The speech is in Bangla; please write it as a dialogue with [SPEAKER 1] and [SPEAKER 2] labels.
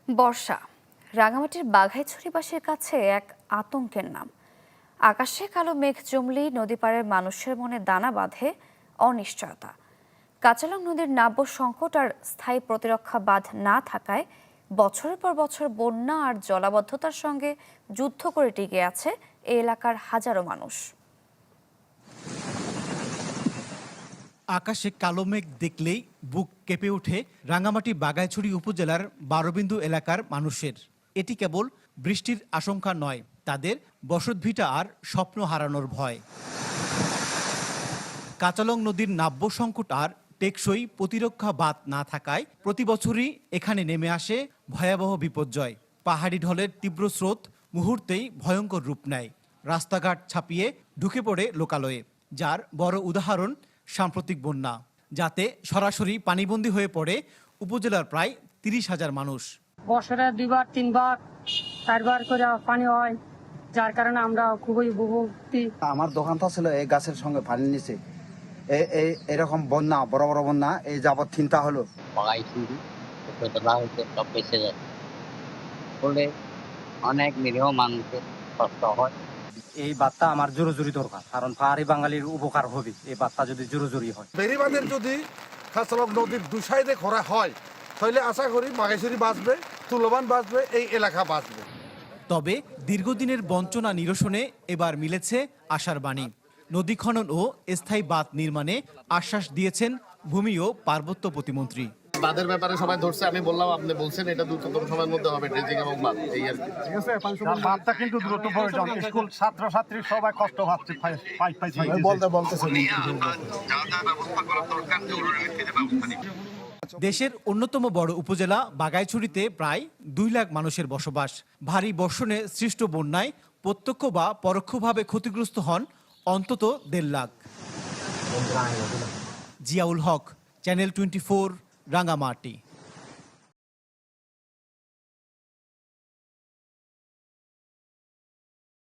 [SPEAKER 1] বর্ষা রাঙামাটির বাঘাইছড়ি বাসের কাছে এক আতঙ্কের নাম। আকাশে কালো মেঘ জমলেই নদী পাড়ের মানুষের মনে দানা বাঁধে অনিশ্চয়তা। কাঁচালং নদীর নাব্য সংকট আর স্থায়ী প্রতিরক্ষা বাঁধ না থাকায় বছরের পর বছর বন্যা আর জলাবদ্ধতার সঙ্গে যুদ্ধ করে টিকে আছে এই এলাকার হাজারো মানুষ।
[SPEAKER 2] আকাশে কালো মেঘ দেখলেই বুক কেঁপে ওঠে রাঙামাটি বাঘাইছড়ি উপজেলার বারোবিন্দু এলাকার মানুষের। এটি কেবল বৃষ্টির আশঙ্কা নয়, তাদের বসতভিটা আর স্বপ্ন হারানোর ভয়। কাঁচালং নদীর নাব্য সংকট আর টেকসই প্রতিরক্ষা বাঁধ না থাকায় প্রতি বছরই এখানে নেমে আসে ভয়াবহ বিপর্যয়। পাহাড়ি ঢলের তীব্র স্রোত মুহূর্তেই ভয়ঙ্কর রূপ নেয়, রাস্তাঘাট ছাপিয়ে ঢুকে পড়ে লোকালয়ে। যার বড় উদাহরণ সাম্প্রতিক বন্যা, যাতে সরাসরি পানিবন্দী হয়ে পড়ে উপজেলার প্রায় 30,000 মানুষ।
[SPEAKER 3] বছরে 2বার 3বার 4বার করে পানি হয়, যার কারণে আমরা খুবই ভুগছি।
[SPEAKER 4] আমার দোকানটা ছিল এই গাছের সঙ্গে পানি নিচে। এরকম বন্যা, বড় বড় বন্যা এই যাবৎ চিন্তা হলো।
[SPEAKER 5] সব বেঁচে যায় বলে অনেক নিরীহ মানুষের কষ্ট হয়।
[SPEAKER 6] এই বার্তা আমার জোরে দরকার, কারণ পাহাড়ি বাঙালির উপকার হবে এই বার্তা যদি জোরে হয়।
[SPEAKER 7] বেড়িবাঁধের যদি কাঁচালং নদীর দুই সাইডে করা হয় তাহলে আশা করি বাঘাইছড়ি বাঁচবে, তুলবান বাঁচবে, এই এলাকা বাঁচবে।
[SPEAKER 2] তবে দীর্ঘদিনের বঞ্চনা নিরসনে এবার মিলেছে আশার বাণী। নদী খনন ও স্থায়ী বাঁধ নির্মাণে আশ্বাস দিয়েছেন ভূমি ও পার্বত্য প্রতিমন্ত্রী।
[SPEAKER 8] বাঁধের ব্যাপারে সবাই ধরছে, আমি বললাম আপনি বলছেন এটা দ্রুততম সময়ের মধ্যে হবে, ড্রেজিং এবং বাঁধ এই আর কি।
[SPEAKER 6] ঠিক আছে, বাঁধটা কিন্তু দ্রুত প্রয়োজন। স্কুল ছাত্রছাত্রী সবাই কষ্ট পাচ্ছে,
[SPEAKER 2] দেশের অন্যতম বড় উপজেলা বাঘাইছড়িতে প্রায় 2 লাখ মানুষের বসবাস। ভারী বর্ষণে সৃষ্ট বন্যায় প্রত্যক্ষ বা পরোক্ষভাবে ক্ষতিগ্রস্ত হন অন্তত 1.5 লাখ। জিয়াউল হক, চ্যানেল 24, রাঙামাটি।